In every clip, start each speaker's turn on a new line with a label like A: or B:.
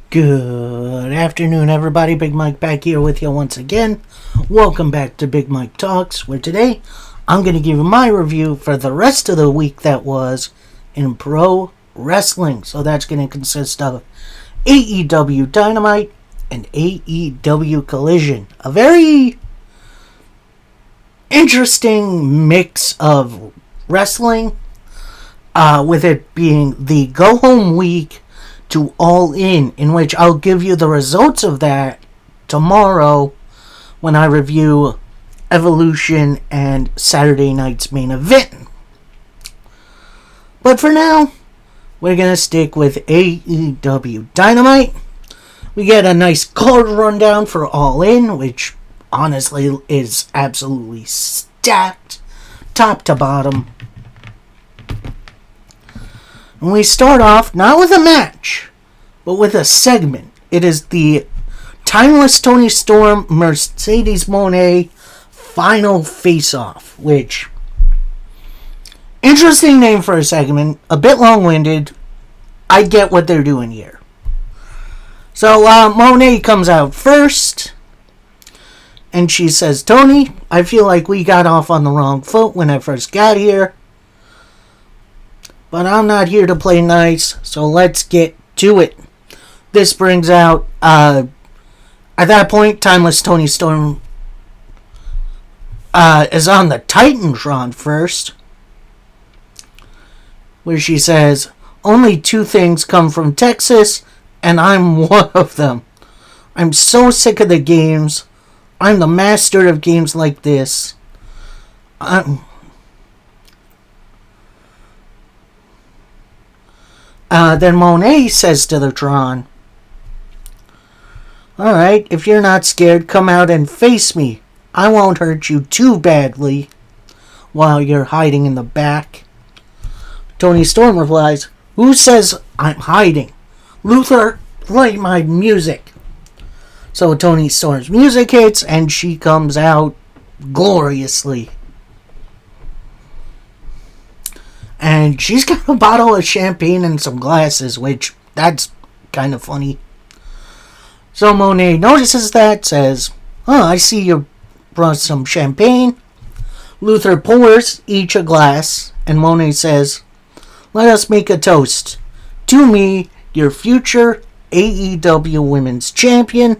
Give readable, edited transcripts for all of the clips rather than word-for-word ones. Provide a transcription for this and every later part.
A: Good afternoon, everybody. Big Mike back here with you once again. Welcome back to Big Mike Talks, where today I'm going to give you my review for the rest of the week that was in pro wrestling. So that's going to consist of AEW Dynamite and AEW Collision. A very interesting mix of wrestling, with it being the go-home week to All In which I'll give you the results of that tomorrow when I review Evolution and Saturday night's main event. But for now, we're going to stick with AEW Dynamite. We get a nice card rundown for All In, which honestly is absolutely stacked, top to bottom. And we start off not with a match, but with a segment. It is the Timeless Toni Storm Mercedes Moné Final Face-Off, which, interesting name for a segment, a bit long-winded. I get what they're doing here. So Moné comes out first, and she says, "Toni, I feel like we got off on the wrong foot when I first got here. But I'm not here to play nice, so let's get to it." This brings out, at that point, Timeless Toni Storm is on the Titantron first, where she says, "Only two things come from Texas, and I'm one of them. I'm so sick of the games. I'm the master of games like this. Then Moné says to the Tron, "Alright, if you're not scared, come out and face me. I won't hurt you too badly while you're hiding in the back." Toni Storm replies, "Who says I'm hiding? Luther, play my music." So Toni Storm's music hits and she comes out gloriously. And she's got a bottle of champagne and some glasses, which, that's kind of funny. So Moné notices that, says, "Oh, I see you brought some champagne." Luther pours each a glass, and Moné says, "Let us make a toast. To me, your future AEW Women's Champion."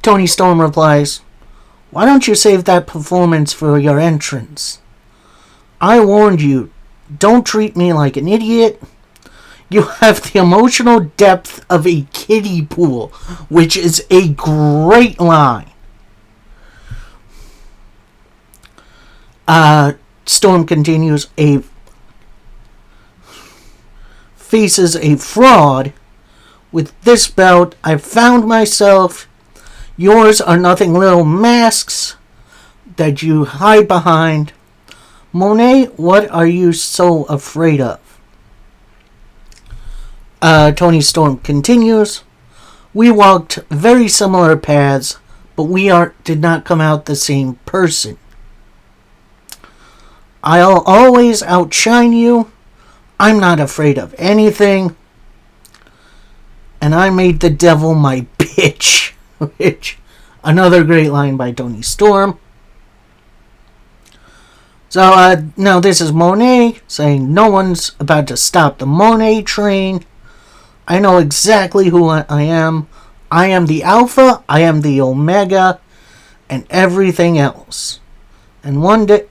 A: Toni Storm replies, "Why don't you save that performance for your entrance? I warned you, don't treat me like an idiot. You have the emotional depth of a kiddie pool," which is a great line. Storm continues, faces a fraud. "With this belt, I've found myself. Yours are nothing little masks that you hide behind. Moné, what are you so afraid of?" Toni Storm continues, "We walked very similar paths, but we did not come out the same person. I'll always outshine you. I'm not afraid of anything. And I made the devil my bitch." Which, another great line by Toni Storm. So, now this is Moné saying, "No one's about to stop the Moné train. I know exactly who I am. I am the Alpha, I am the Omega, and everything else. And one day,"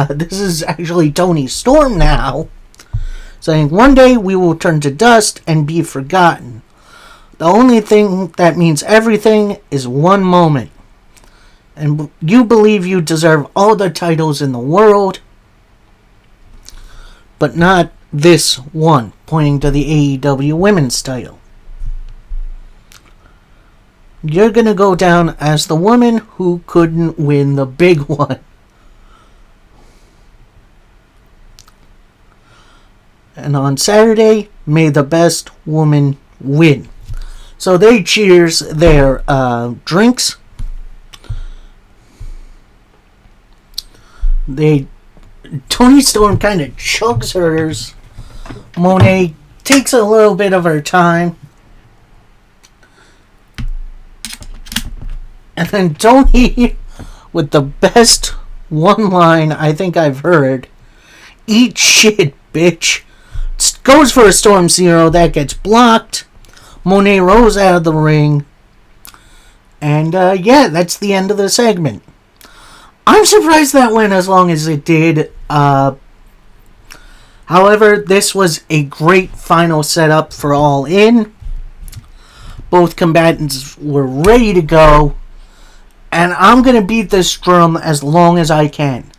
A: this is actually Toni Storm now, saying, "One day we will turn to dust and be forgotten. The only thing that means everything is one moment. And you believe you deserve all the titles in the world, but not this one," pointing to the AEW Women's title. "You're gonna go down as the woman who couldn't win the big one." And on Saturday, may the best woman win. So they cheers their drinks. Toni Storm kind of chugs hers. Moné takes a little bit of her time. And then Tony, with the best one line I think I've heard, "Eat shit, bitch," goes for a Storm Zero. That gets blocked. Monet rolls out of the ring. And yeah, that's the end of the segment. I'm surprised that went as long as it did. However, this was a great final setup for All In. Both combatants were ready to go. And I'm going to beat this drum as long as I can.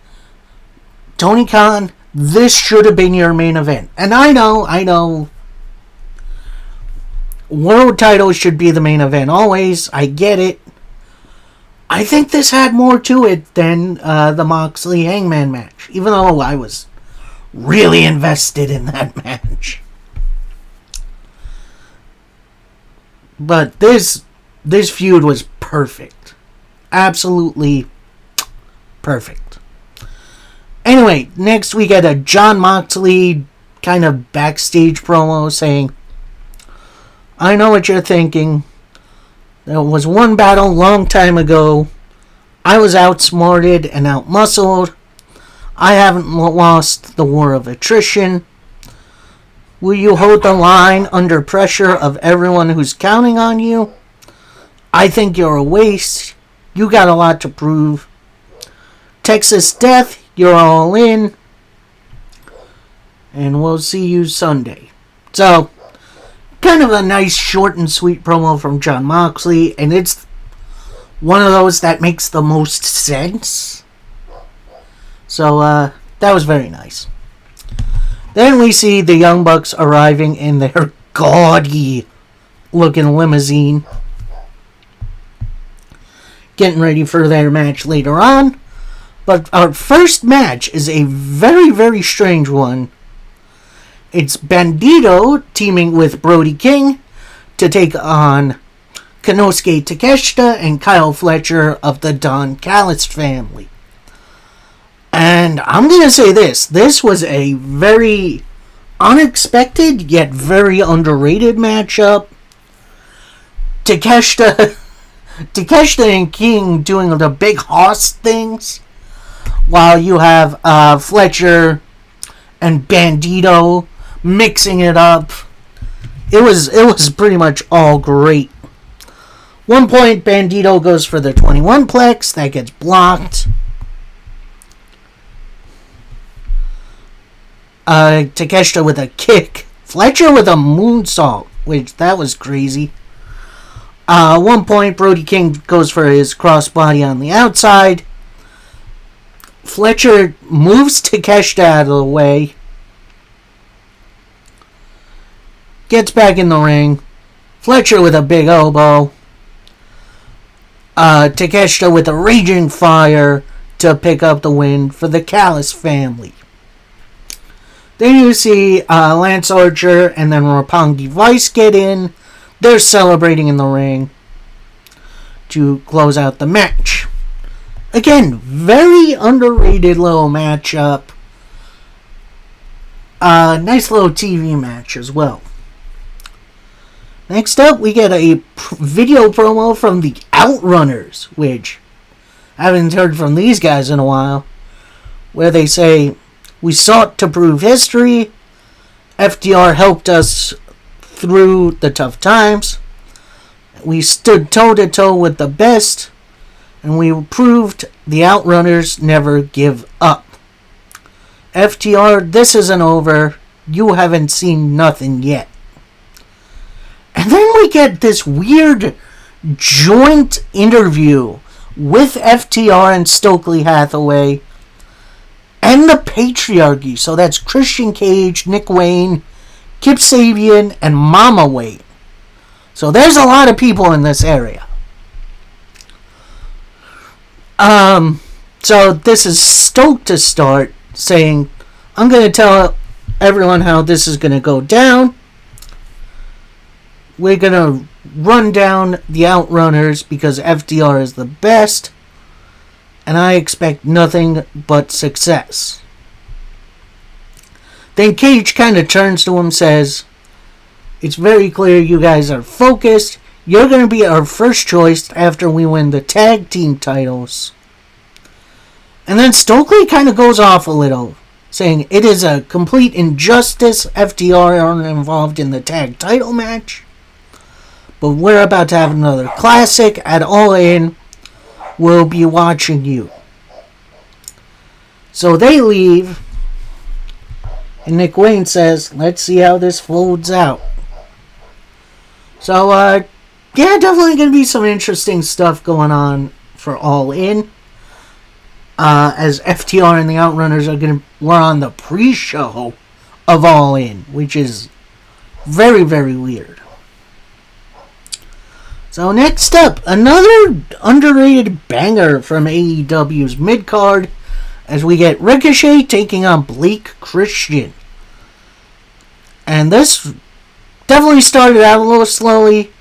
A: Tony Khan, this should have been your main event. And I know. World titles should be the main event always. I get it. I think this had more to it than the Moxley Hangman match. Even though I was really invested in that match. But this feud was perfect. Absolutely perfect. Anyway, next we get a Jon Moxley kind of backstage promo saying, "I know what you're thinking. There was one battle long time ago. I was outsmarted and outmuscled. I haven't lost the war of attrition. Will you hold the line under pressure of everyone who's counting on you? I think you're a waste. You got a lot to prove. Texas Death, you're all in. And we'll see you Sunday." So, kind of a nice short and sweet promo from Jon Moxley. And it's one of those that makes the most sense. So, that was very nice. Then we see the Young Bucks arriving in their gaudy looking limousine, getting ready for their match later on. But our first match is a very, very strange one. It's Bandito teaming with Brody King to take on Konosuke Takeshita and Kyle Fletcher of the Don Callis family. And I'm going to say this. This was a very unexpected yet very underrated matchup. Takeshita and King doing the big hoss things, while you have Fletcher and Bandito mixing it up. It was pretty much all great. One point, Bandito goes for the 21 plex. That gets blocked. Takeshita with a kick. Fletcher with a moonsault, which that was crazy. 1 point, Brody King goes for his crossbody on the outside. Fletcher moves Takeshita out of the way. Gets back in the ring. Fletcher with a big elbow. Takeshita with a raging fire to pick up the win for the Callis family. Then you see Lance Archer and then Roppongi Vice get in. They're celebrating in the ring to close out the match. Again, very underrated little matchup. Nice little TV match as well. Next up, we get a video promo from the Outrunners, which I haven't heard from these guys in a while, where they say, "We sought to prove history. FTR helped us through the tough times. We stood toe-to-toe with the best, and we proved the Outrunners never give up. FTR, this isn't over. You haven't seen nothing yet." And then we get this weird joint interview with FTR and Stokely Hathaway and the Patriarchy. So that's Christian Cage, Nick Wayne, Kip Sabian, and Mama Wayne. So there's a lot of people in this area. So this is Stoke to start, saying, "I'm going to tell everyone how this is going to go down. We're going to run down the Outrunners because FTR is the best, and I expect nothing but success." Then Cage kind of turns to him and says, It's very clear you guys are focused. You're going to be our first choice after we win the tag team titles. And then Stokely kind of goes off a little, saying it is a complete injustice FTR aren't involved in the tag title match. But we're about to have another classic at All In. We'll be watching you. So they leave. And Nick Wayne says, let's see how this folds out. So, yeah, definitely going to be some interesting stuff going on for All In. As FTR and the Outrunners we're on the pre-show of All In, which is very, very weird. So next up, another underrated banger from AEW's mid-card, as we get Ricochet taking on Blake Christian. And this definitely started out a little slowly,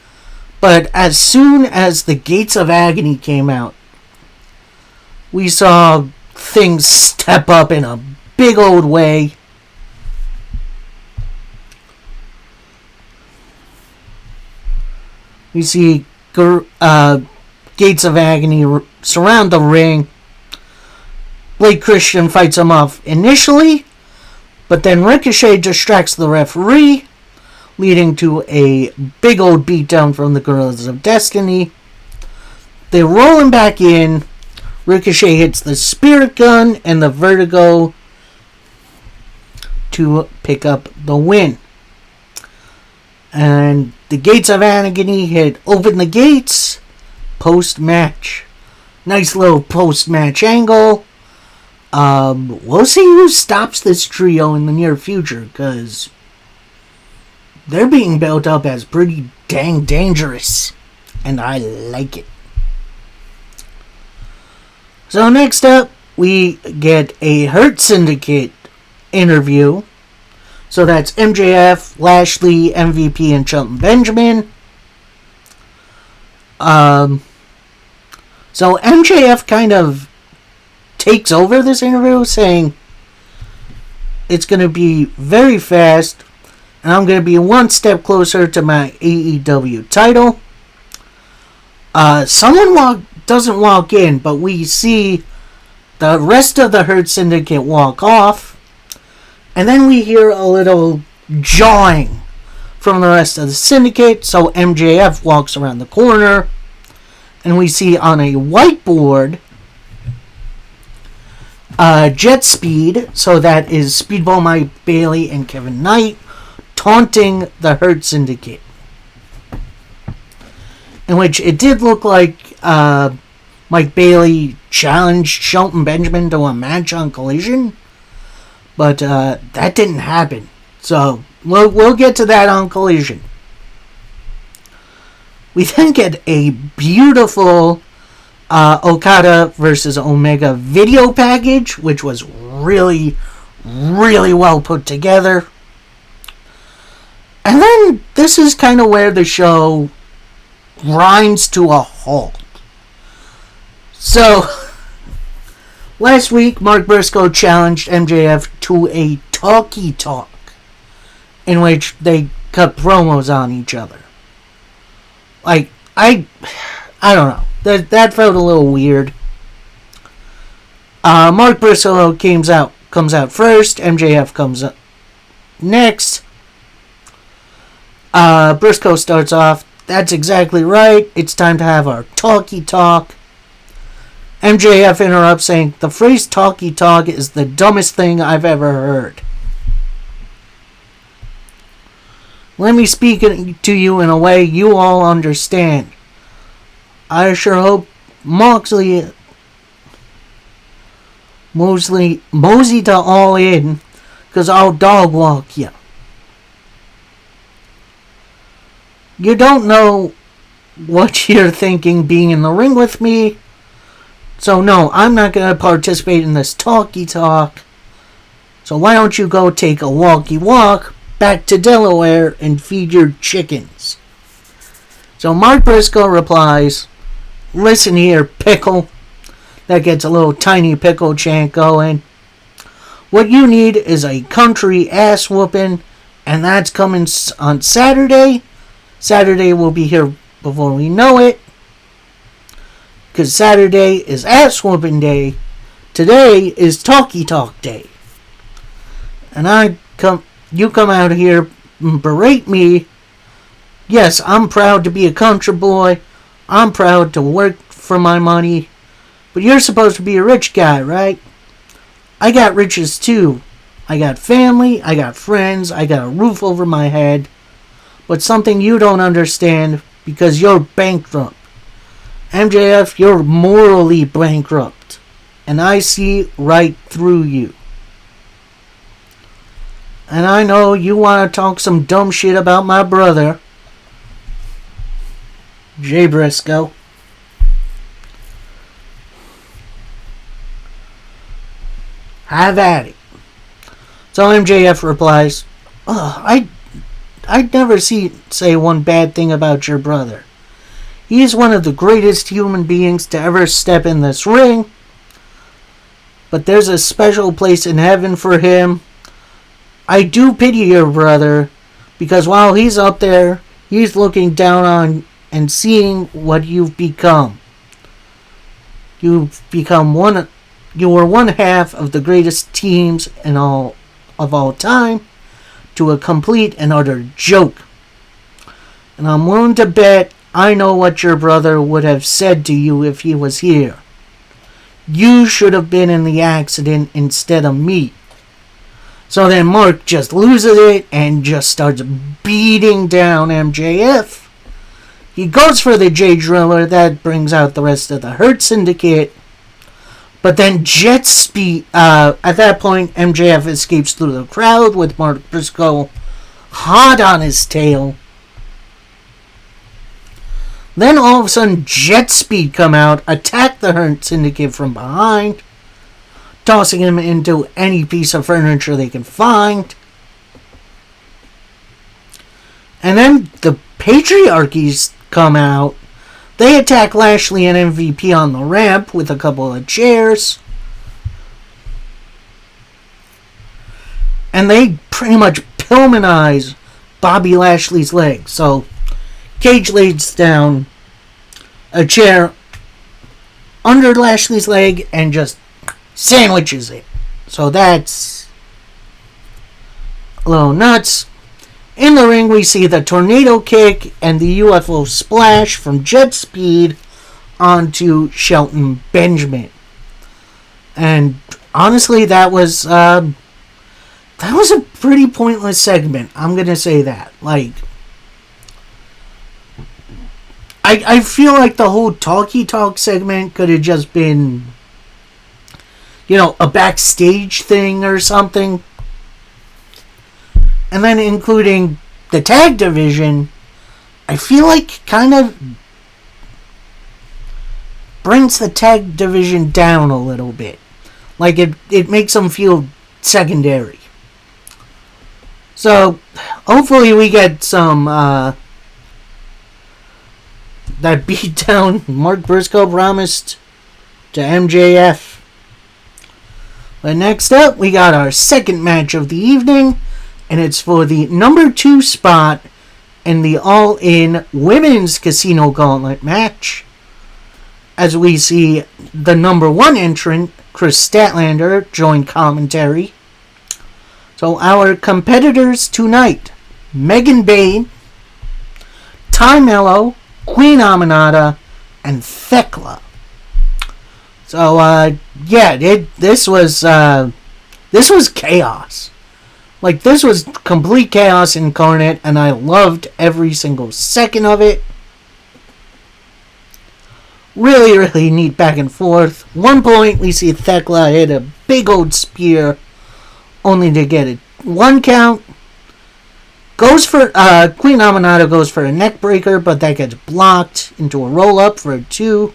A: but as soon as the Gates of Agony came out, we saw things step up in a big old way. We see Gates of Agony surround the ring. Blake Christian fights him off initially, but then Ricochet distracts the referee, leading to a big old beatdown from the Guerrillas of Destiny. They roll him back in. Ricochet hits the Spirit Gun and the Vertigo to pick up the win. And the Gates of Agony hit Open the Gates post-match. Nice little post-match angle. We'll see who stops this trio in the near future, because they're being built up as pretty dang dangerous. And I like it. So next up, we get a Hurt Syndicate interview. So that's MJF, Lashley, MVP, and Shelton Benjamin. So MJF kind of takes over this interview, saying it's going to be very fast, and I'm going to be one step closer to my AEW title. Someone doesn't walk in, but we see the rest of the Hurt Syndicate walk off, and then we hear a little jawing from the rest of the Syndicate. So MJF walks around the corner, and we see on a whiteboard Jet Speed, so that is Speedball Mike Bailey and Kevin Knight, taunting the Hurt Syndicate. In which it did look like Mike Bailey challenged Shelton Benjamin to a match on Collision, but that didn't happen. So we'll get to that on Collision. We then get a beautiful Okada versus Omega video package, which was really, really well put together. And then this is kind of where the show grinds to a halt. So, last week, Mark Briscoe challenged MJF to a talkie talk, in which they cut promos on each other. Like, I don't know. That felt a little weird. Mark Briscoe comes out first. MJF comes up next. Briscoe starts off. That's exactly right. It's time to have our talkie talk. MJF interrupts, saying, the phrase talkie talk is the dumbest thing I've ever heard. Let me speak to you in a way you all understand. I sure hope Moxley mosey to All In, because I'll dog walk you. You don't know what you're thinking being in the ring with me, so no, I'm not going to participate in this talkie talk. So why don't you go take a walkie walk back to Delaware and feed your chickens? So Mark Briscoe replies, listen here, pickle. That gets a little tiny pickle chant going. What you need is a country ass whooping, And that's coming on Saturday. Saturday will be here before we know it. Because Saturday is ass whooping day. Today is talkie talk day. And you come out here and berate me. Yes, I'm proud to be a country boy. I'm proud to work for my money. But you're supposed to be a rich guy, right? I got riches too. I got family, I got friends, I got a roof over my head. But something you don't understand because you're bankrupt. MJF, you're morally bankrupt. And I see right through you. And I know you want to talk some dumb shit about my brother, Jay Briscoe. Have at it. So MJF replies, I'd never say one bad thing about your brother. He is one of the greatest human beings to ever step in this ring. But there's a special place in heaven for him. I do pity your brother, because while he's up there, he's looking down on and seeing what you've become. You were one half of the greatest teams of all time to a complete and utter joke. And I'm willing to bet I know what your brother would have said to you if he was here. You should have been in the accident instead of me. So then Mark just loses it and just starts beating down MJF. He goes for the J Driller. That brings out the rest of the Hurt Syndicate. But then jet speed. At that point, MJF escapes through the crowd with Mark Briscoe hot on his tail. Then all of a sudden, jet speed come out, attack the Hurt Syndicate from behind, tossing him into any piece of furniture they can find. And then the Patriarchies come out. They attack Lashley and MVP on the ramp with a couple of chairs. And they pretty much Pillmanize Bobby Lashley's leg. So Cage lays down a chair under Lashley's leg and just sandwiches it. So that's a little nuts. In the ring, we see the tornado kick and the UFO splash from Jet Speed onto Shelton Benjamin. And honestly, that was a pretty pointless segment. I'm gonna say that. Like, I feel like the whole talkie talk segment could have just been, a backstage thing or something. And then including the tag division, I feel like kind of brings the tag division down a little bit. Like it makes them feel secondary. So hopefully we get some that beatdown Mark Briscoe promised to MJF. But next up, we got our second match of the evening. And it's for the number 2 spot in the All-In Women's Casino Gauntlet match. As we see the number 1 entrant, Chris Statlander, join commentary. So our competitors tonight, Megan Bayne, Ty Mello, Queen Aminata, and Thekla. So, this was chaos. Like, this was complete chaos incarnate, and I loved every single second of it. Really, really neat back and forth. One point, we see Thekla hit a big old spear, only to get it 1 count. Queen Aminata goes for a neck breaker, but that gets blocked into a roll-up for a 2.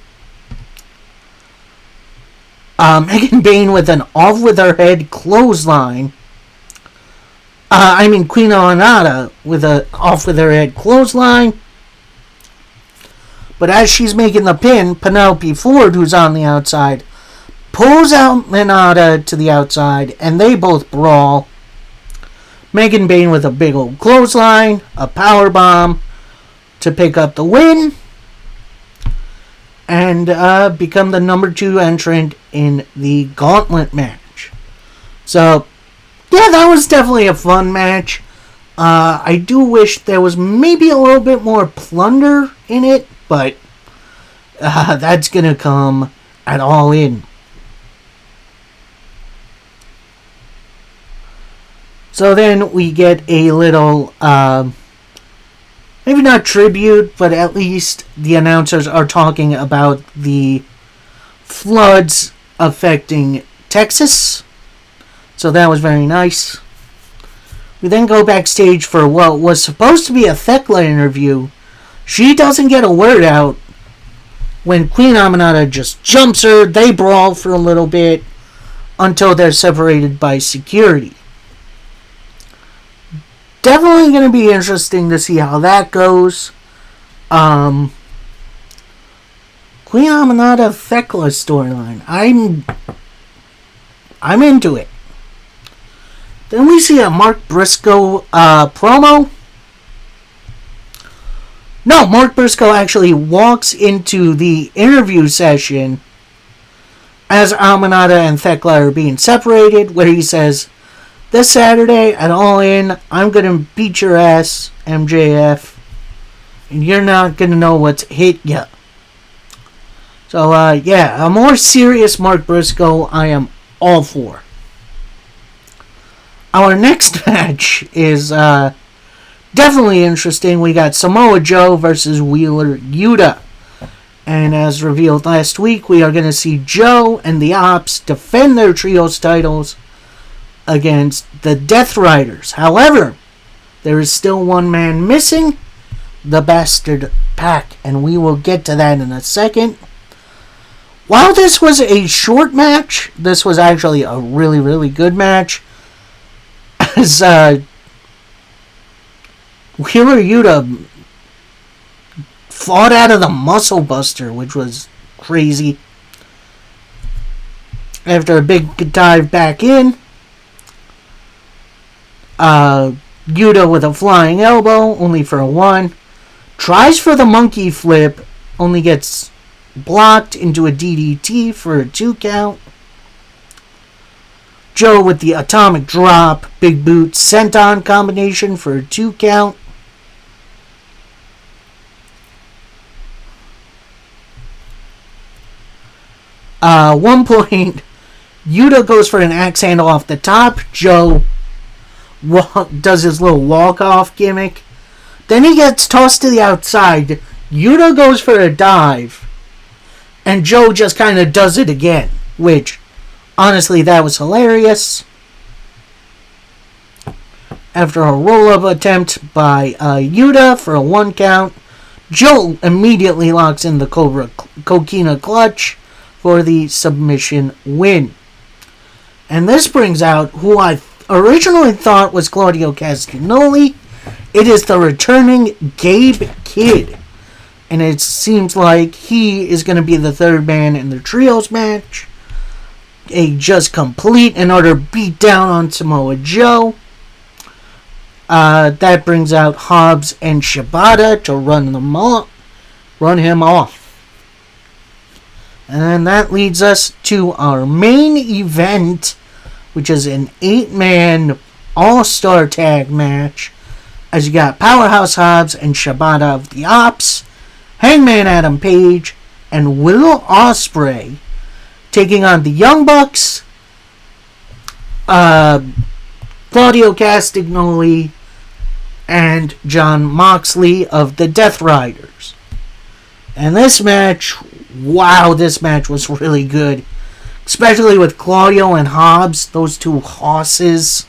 A: Megan Bayne with an off-with-her-head clothesline. Queen Aminata with a off-with-her-head clothesline. But as she's making the pin, Penelope Ford, who's on the outside, pulls out Aminata to the outside, and they both brawl. Megan Bayne with a big old clothesline, a power bomb to pick up the win, and become the number 2 entrant in the gauntlet match. So, yeah, that was definitely a fun match. I do wish there was maybe a little bit more plunder in it, but that's going to come at All In. So then we get a little, maybe not tribute, but at least the announcers are talking about the floods affecting Texas. So that was very nice. We then go backstage for what was supposed to be a Thekla interview. She doesn't get a word out when Queen Aminata just jumps her. They brawl for a little bit until they're separated by security. Definitely going to be interesting to see how that goes. Queen Aminata Thekla storyline. I'm into it. Then we see a Mark Briscoe promo. No, Mark Briscoe actually walks into the interview session as Aminata and Thekla are being separated, where he says, "This Saturday at All In, I'm going to beat your ass, MJF, and you're not going to know what's hit ya." So, yeah, a more serious Mark Briscoe I am all for. Our next match is definitely interesting. We got Samoa Joe versus Wheeler Yuta. And as revealed last week, we are going to see Joe and the Ops defend their trios titles against the Death Riders. However, there is still one man missing, the Bastard Pac, and we will get to that in a second. While this was a short match, this was actually a really, really good match. As Wheeler Yuta fought out of the Muscle Buster, which was crazy. After a big dive back in, Yuta with a flying elbow, only for a 1. Tries for the monkey flip, only gets blocked into a DDT for a 2 count. Joe with the atomic drop, big boot, senton combination for a 2 count. One point, Yuta goes for an axe handle off the top. Joe does his little walk-off gimmick. Then he gets tossed to the outside. Yuta goes for a dive. And Joe just kind of does it again, which, honestly, that was hilarious. After a roll-up attempt by Yuta for a 1 count, Joe immediately locks in the Coquina Clutch for the submission win. And this brings out who I originally thought was Claudio Castagnoli. It is the returning Gabe Kidd. And it seems like he is going to be the third man in the trios match. A just complete and utter beatdown on Samoa Joe. That brings out Hobbs and Shibata to run him off. And that leads us to our main event, which is an 8-man all-star tag match. As you got Powerhouse Hobbs and Shibata of the Ops, Hangman Adam Page, and Will Ospreay taking on the Young Bucks, Claudio Castagnoli, and Jon Moxley of the Death Riders. And this match, wow, this match was really good. Especially with Claudio and Hobbs, those two hosses.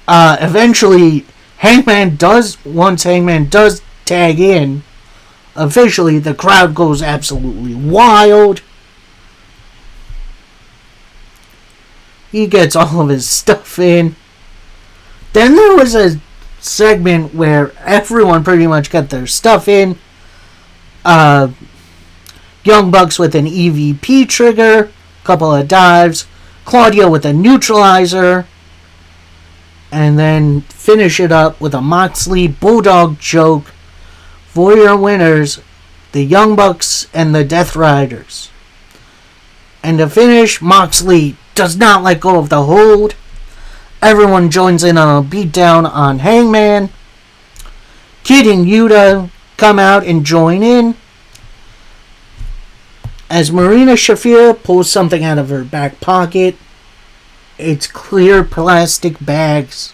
A: Eventually, once Hangman does tag in, officially the crowd goes absolutely wild. He gets all of his stuff in. Then there was a segment where everyone pretty much got their stuff in. Young Bucks with an EVP trigger, couple of dives, Claudio with a neutralizer, and then finish it up with a Moxley Bulldog choke for your winners, the Young Bucks and the Death Riders. And to finish, Moxley does not let go of the hold. Everyone joins in on a beatdown on Hangman. Kid and Yuta come out and join in as Marina Shafir pulls something out of her back pocket. It's clear plastic bags.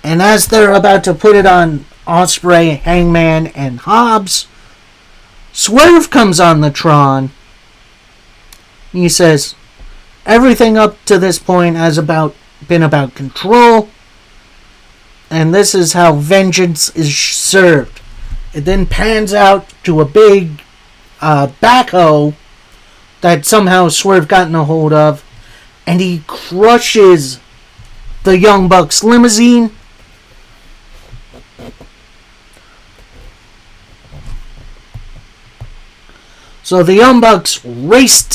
A: And as they're about to put it on Ospreay, Hangman, and Hobbs, Swerve comes on the Tron. He says, everything up to this point has been about control, and this is how vengeance is served. It then pans out to a big backhoe that somehow Swerve gotten a hold of, and he crushes the Young Bucks limousine. So the Young Bucks race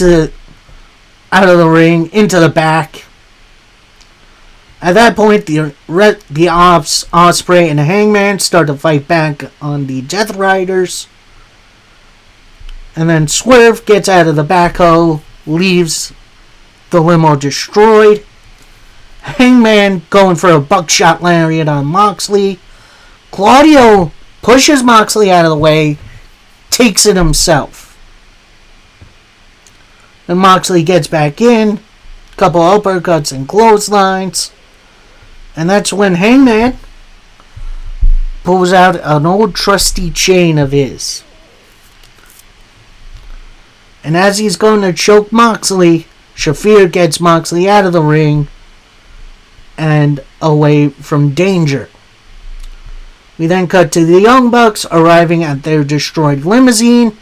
A: out of the ring into the back. At that point, the Ospreay and the Hangman start to fight back on the Death Riders. And then Swerve gets out of the backhoe, leaves the limo destroyed. Hangman going for a buckshot lariat on Moxley. Claudio pushes Moxley out of the way, takes it himself. And Moxley gets back in, couple uppercuts and clotheslines. And that's when Hangman pulls out an old trusty chain of his. And as he's going to choke Moxley, Shafir gets Moxley out of the ring and away from danger. We then cut to the Young Bucks arriving at their destroyed limousine.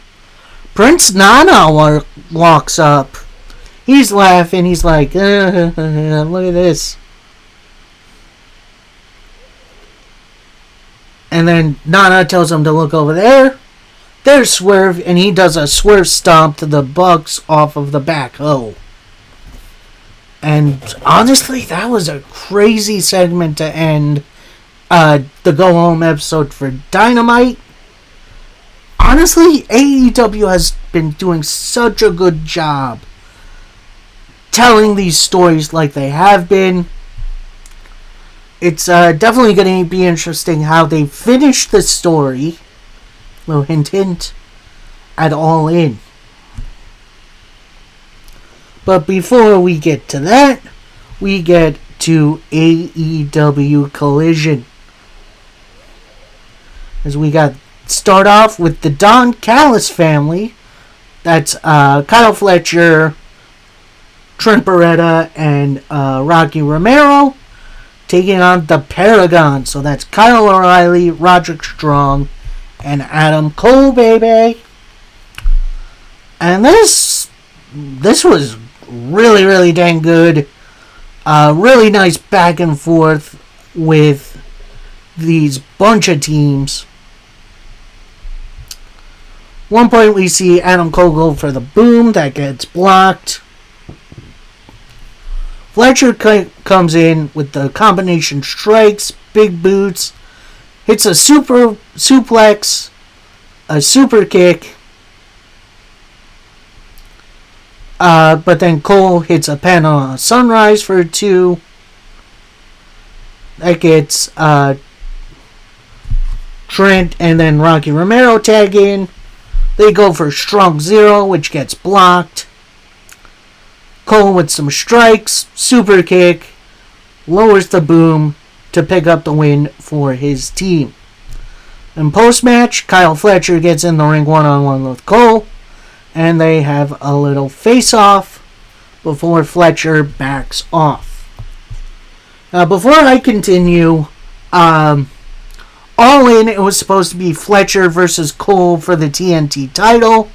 A: Prince Nana walks up. He's laughing. He's like, look at this. And then Nana tells him to look over there. There's Swerve, and he does a Swerve stomp to the Bucks off of the backhoe. And honestly, that was a crazy segment to end the Go Home episode for Dynamite. Honestly, AEW has been doing such a good job telling these stories like they have been. It's definitely going to be interesting how they finish the story. Little hint, hint. At All In. But before we get to that, we get to AEW Collision. As we start off with the Don Callis family. That's Kyle Fletcher, Trent Beretta, and Rocky Romero taking on the Paragon. So that's Kyle O'Reilly, Roderick Strong, and Adam Cole, baby. And this was really, really dang good. Really nice back and forth with these bunch of teams. One point we see Adam Cole go for the boom that gets blocked. Fletcher comes in with the combination strikes, big boots, hits a super suplex, a super kick. But then Cole hits a Panama Sunrise for 2. That gets Trent and then Rocky Romero tag in. They go for Strong Zero, which gets blocked. Cole with some strikes, super kick, lowers the boom to pick up the win for his team. In post-match, Kyle Fletcher gets in the ring one-on-one with Cole, and they have a little face-off before Fletcher backs off. Now, before I continue, All In, it was supposed to be Fletcher versus Cole for the TNT title,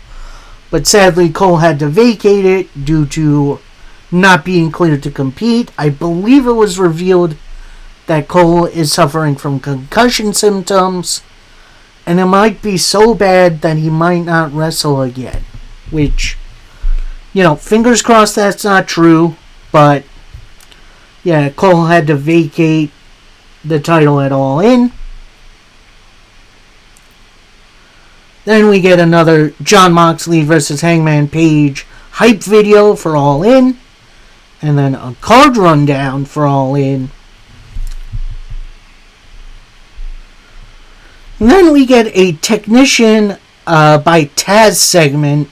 A: but sadly Cole had to vacate it due to not being cleared to compete. I believe it was revealed that Cole is suffering from concussion symptoms, and it might be so bad that he might not wrestle again. Which, fingers crossed that's not true, but Yeah, Cole had to vacate the title at All In. Then we get another Jon Moxley versus Hangman Page hype video for All In. And then a card rundown for All In. And then we get a Technician by Taz segment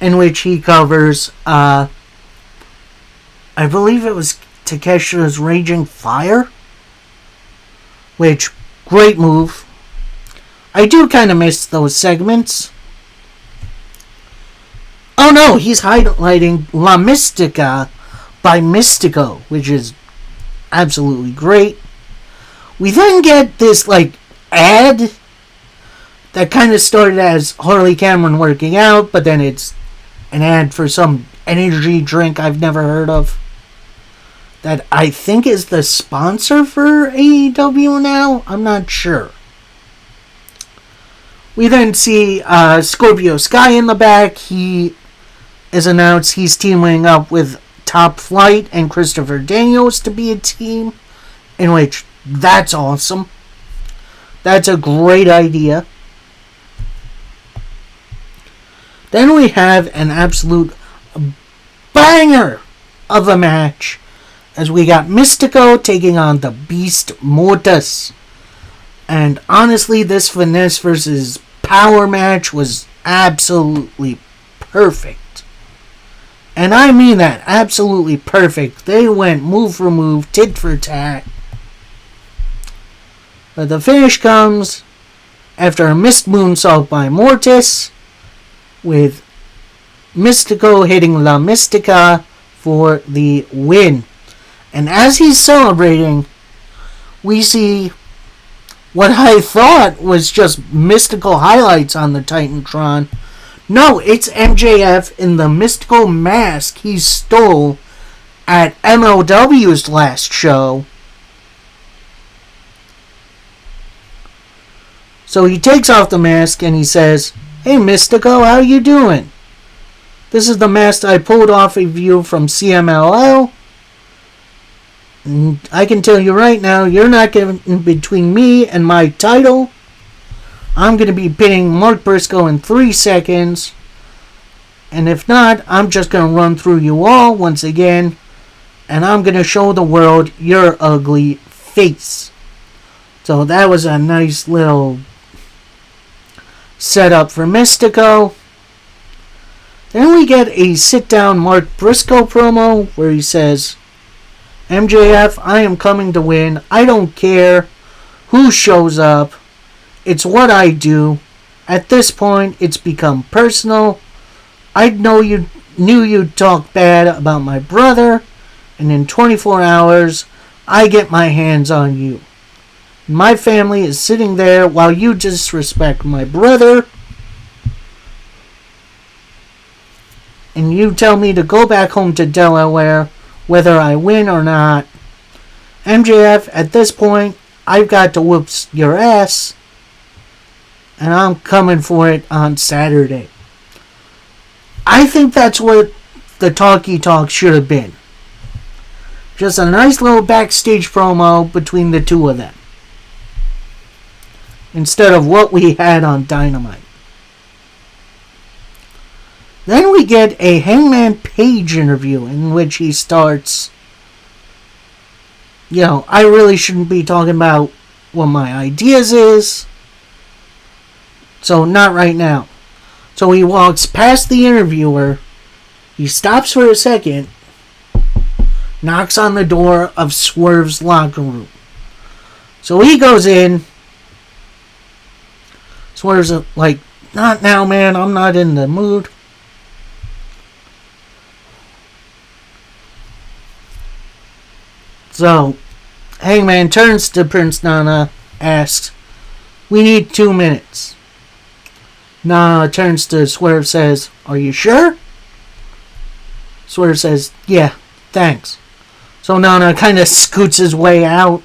A: in which he covers, I believe it was Takeshi's Raging Fire. Which, great move. I do kind of miss those segments. Oh no, he's highlighting La Mystica by Mystico, which is absolutely great. We then get this, ad that kind of started as Harley Cameron working out, but then it's an ad for some energy drink I've never heard of. That I think is the sponsor for AEW now? I'm not sure. We then see Scorpio Sky in the back. He is announced he's teaming up with Top Flight and Christopher Daniels to be a team. In which, that's awesome. That's a great idea. Then we have an absolute banger of a match. As we got Mystico taking on the Beast Mortis. And honestly, this finesse versus power match was absolutely perfect. And I mean that, absolutely perfect. They went move for move, tit for tat. But the finish comes after a missed moonsault by Mortis, with Mystico hitting La Mystica for the win. And as he's celebrating, we see what I thought was just mystical highlights on the Titantron. No, it's MJF in the mystical mask he stole at MLW's last show. So he takes off the mask and he says, "Hey Mystico, how you doing? This is the mask I pulled off of you from CMLL. I can tell you right now, you're not getting between me and my title. I'm going to be pinning Mark Briscoe in 3 seconds. And if not, I'm just going to run through you all once again. And I'm going to show the world your ugly face." So that was a nice little setup for Mystico. Then we get a sit-down Mark Briscoe promo where he says, "MJF, I am coming to win. I don't care who shows up. It's what I do. At this point, it's become personal. I knew you'd talk bad about my brother, and in 24 hours, I get my hands on you. My family is sitting there while you disrespect my brother, and you tell me to go back home to Delaware, whether I win or not. MJF, at this point, I've got to whoop your ass, and I'm coming for it on Saturday." I think that's what the talkie talk should have been. Just a nice little backstage promo between the two of them, instead of what we had on Dynamite. Then we get a Hangman Page interview in which he starts, I really shouldn't be talking about what my ideas is, so not right now. So he walks past the interviewer, he stops for a second, knocks on the door of Swerve's locker room. So he goes in. Swerve's like, "Not now, man, I'm not in the mood." So, Hangman turns to Prince Nana, asks, "We need 2 minutes." Nana turns to Swerve, says, "Are you sure?" Swerve says, "Yeah, thanks." So Nana kind of scoots his way out.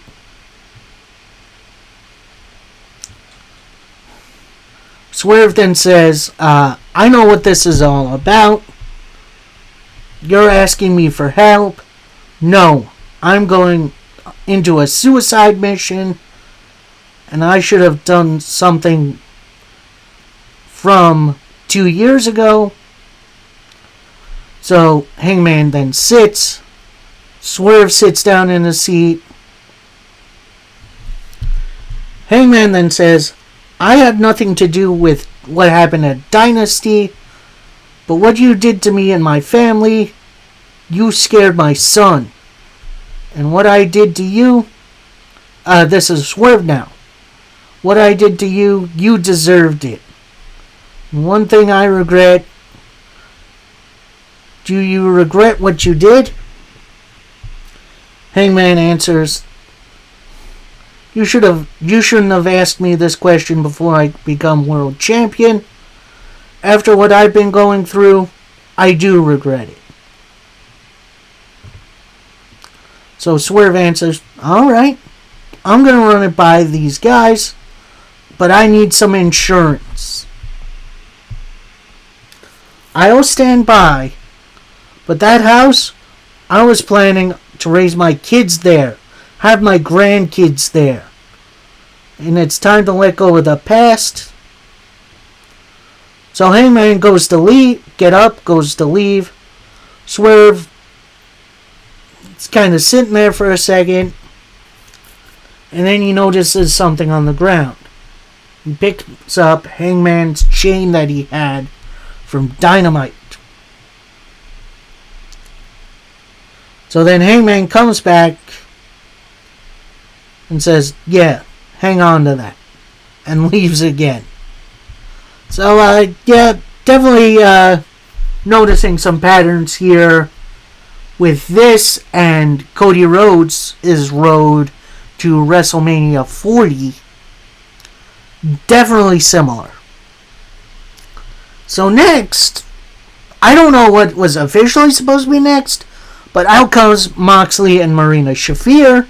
A: Swerve then says, "I know what this is all about. You're asking me for help. No, I'm going into a suicide mission, and I should have done something from 2 years ago. So Hangman then sits. Swerve sits down in the seat. Hangman then says, I had nothing to do with what happened at Dynasty, but what you did to me and my family, you scared my son. And what I did to you, this is Swerve now. What I did to you, you deserved it. One thing I regret. Do you regret what you did? Hangman answers, You shouldn't have asked me this question before I become world champion. After what I've been going through, I do regret it. So Swerve answers, Alright, I'm going to run it by these guys, but I need some insurance. I'll stand by, but that house, I was planning to raise my kids there, have my grandkids there. And it's time to let go of the past. So Hangman goes to leave, goes to leave. Swerve is kind of sitting there for a second. And then he notices something on the ground. He picks up Hangman's chain that he had from Dynamite. So then Hangman comes back and says, yeah, hang on to that. And leaves again. So, yeah, definitely noticing some patterns here with this and Cody Rhodes' road to WrestleMania 40. Definitely similar. So next, I don't know what was officially supposed to be next, but out comes Moxley and Marina Shafir.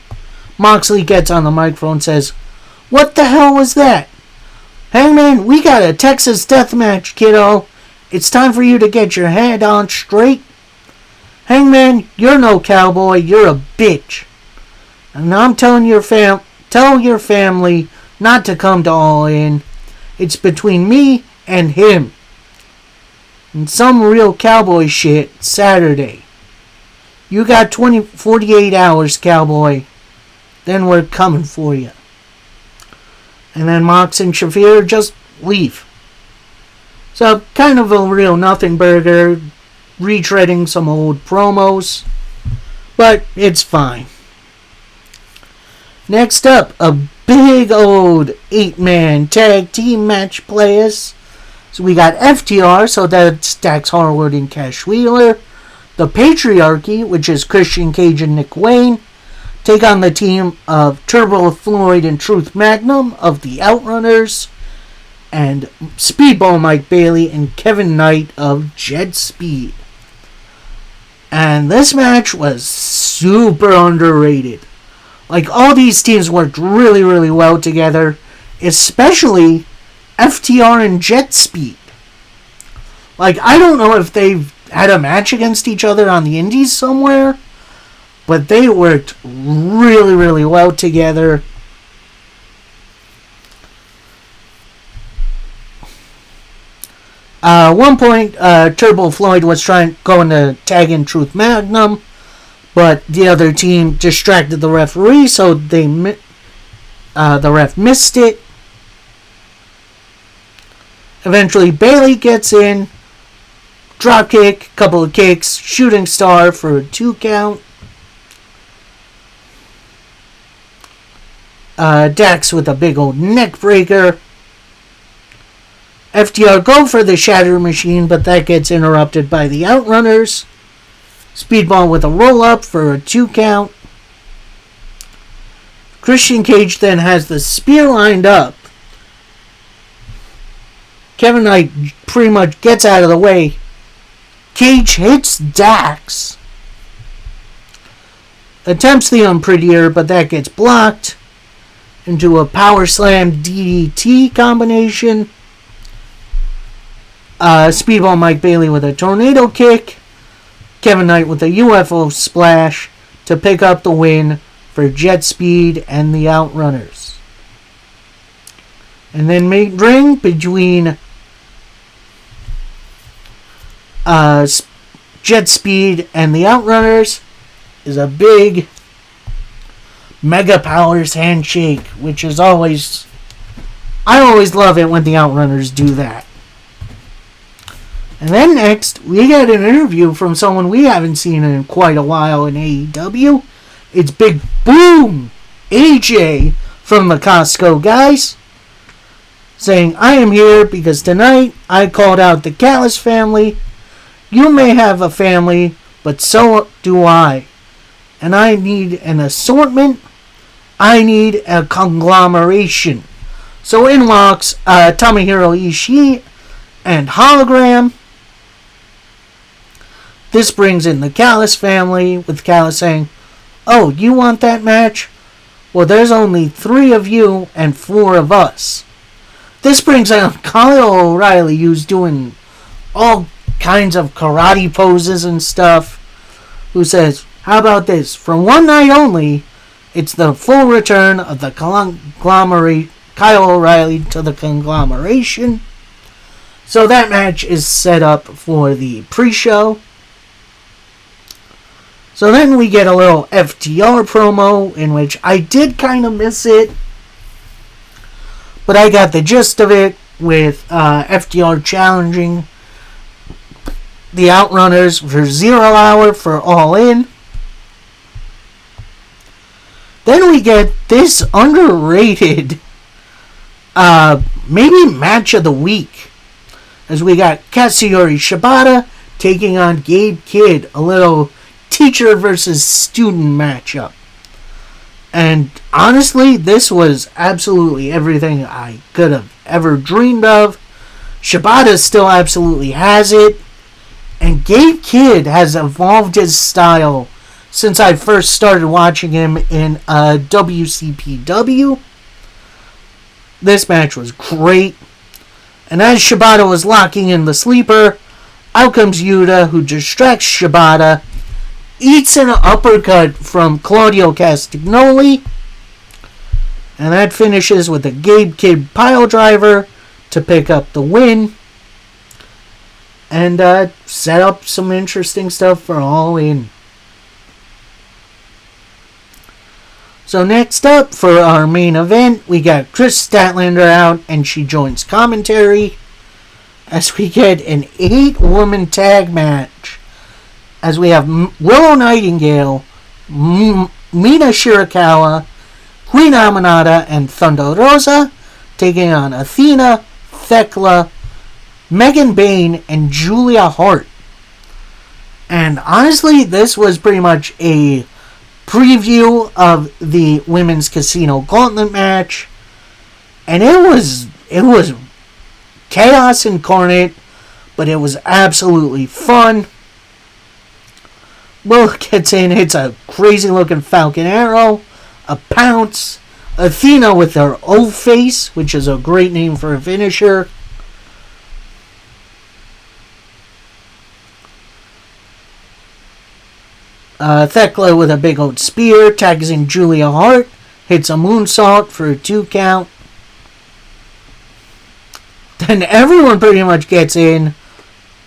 A: Moxley gets on the microphone and says, What the hell was that? Hangman, we got a Texas death match, kiddo. It's time for you to get your head on straight. Hangman, you're no cowboy, you're a bitch. And I'm telling tell your family not to come to All In. It's between me and him. And some real cowboy shit Saturday. You got 48 hours, cowboy. Then we're coming for you. And then Mox and Shafir just leave. So, kind of a real nothing burger, retreading some old promos. But it's fine. Next up, a big old 8-man tag team match players. So we got FTR, so that's Dax Harwood and Cash Wheeler. The Patriarchy, which is Christian Cage and Nick Wayne, take on the team of Turbo Floyd and Truth Magnum of the Outrunners, and Speedball Mike Bailey and Kevin Knight of Jet Speed. And this match was super underrated. Like, all these teams worked really, really well together, especially FTR and Jet Speed. Like, I don't know if they've had a match against each other on the indies somewhere, but they worked really, really well together. At one point, Turbo Floyd was going to tag in Truth Magnum, but the other team distracted the referee, so the ref missed it. Eventually, Bailey gets in, drop kick, couple of kicks, shooting star for a 2 count. Dax with a big old neck breaker. FTR go for the Shatter Machine, but that gets interrupted by the Outrunners. Speedball with a roll-up for a 2 count. Christian Cage then has the spear lined up. Kevin Knight pretty much gets out of the way. Cage hits Dax. Attempts the unprettier, but that gets blocked into a power slam DDT combination. Speedball Mike Bailey with a tornado kick. Kevin Knight with a UFO splash. to pick up the win for Jet Speed and the Outrunners. And then main ring between Jet Speed and the Outrunners is a big Mega Powers handshake, which is always... I always love it when the Outrunners do that. And then next, we get an interview from someone we haven't seen in quite a while in AEW. It's Big Boom AJ from the Costco guys, saying, I am here because tonight I called out the Callis family. You may have a family, but so do I. And I need an assortment. I need a conglomeration. So in walks Tomohiro Ishii and Hologram. This brings in the Callis family, with Callis saying, oh, you want that match? Well, there's only 3 of you and 4 of us. This brings out Kyle O'Reilly, who's doing all kinds of karate poses and stuff, who says, how about this? For one night only, it's the full return of the conglomerate, Kyle O'Reilly to the conglomeration. So that match is set up for the pre-show. So then we get a little FTR promo, in which I did kind of miss it, but I got the gist of it, with FTR challenging the Outrunners for 0 Hour for All In. Then we get this underrated maybe match of the week, as we got Katsuyori Shibata taking on Gabe Kidd, a little teacher versus student matchup. And honestly, this was absolutely everything I could have ever dreamed of. Shibata still absolutely has it, and Gabe Kidd has evolved his style since I first started watching him in WCPW. This match was great. And as Shibata was locking in the sleeper, out comes Yuta, who distracts Shibata, eats an uppercut from Claudio Castagnoli, and that finishes with a Gabe Kidd pile driver to pick up the win, and set up some interesting stuff for All In. So next up, for our main event, we got Chris Statlander out, and she joins commentary, as we get an 8-woman tag match, as we have Willow Nightingale, Mina Shirakawa, Queen Aminata, and Thunder Rosa taking on Athena, Thekla, Megan Bayne, and Julia Hart. And honestly, this was pretty much a preview of the Women's Casino Gauntlet match, and it was chaos incarnate, but it was absolutely fun. Will gets in, hits a crazy looking Falcon Arrow, a pounce, Athena with her O-Face, which is a great name for a finisher. Thekla with a big old spear, tags in Julia Hart, hits a moonsault for a 2 count. Then everyone pretty much gets in,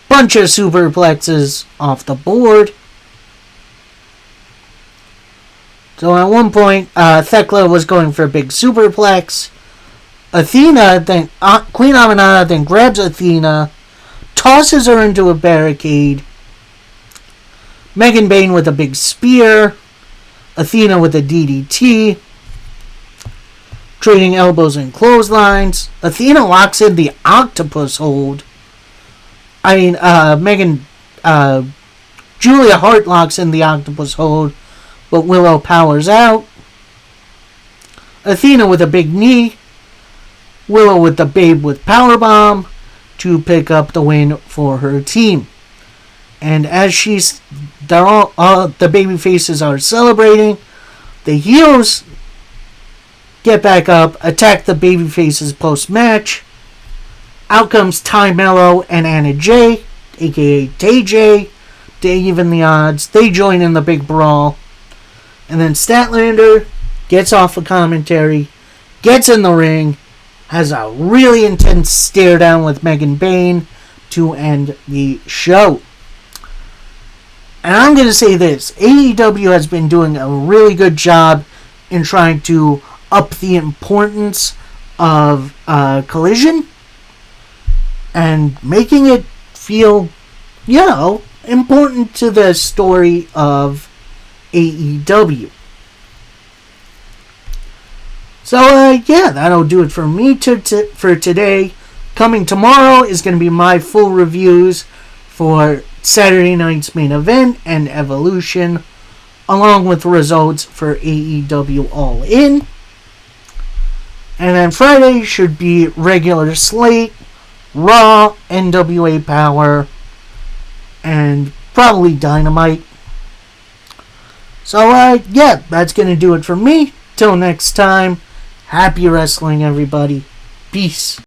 A: bunch of superplexes off the board. So at one point, Thekla was going for a big superplex. Athena, then Queen Aminata then grabs Athena, tosses her into a barricade. Megan Bayne with a big spear. Athena with a DDT. Trading elbows and clotheslines. Athena locks in the octopus hold. Julia Hart locks in the octopus hold, but Willow powers out. Athena with a big knee. Willow with the Babe with powerbomb to pick up the win for her team. And as the baby faces are celebrating, the heels get back up, attack the baby faces post match. Out comes Ty Mello and Anna Jay, aka Tay J, to even the odds. They join in the big brawl. And then Statlander gets off a commentary, gets in the ring, has a really intense stare down with Megan Bayne to end the show. And I'm going to say this, AEW has been doing a really good job in trying to up the importance of Collision and making it feel, important to the story of AEW. So, that'll do it for me for today. Coming tomorrow is going to be my full reviews for Saturday night's main event and Evolution, along with results for AEW All In. And then Friday should be regular slate, Raw, NWA Power, and probably Dynamite. So, that's going to do it for me. Till next time, happy wrestling, everybody. Peace.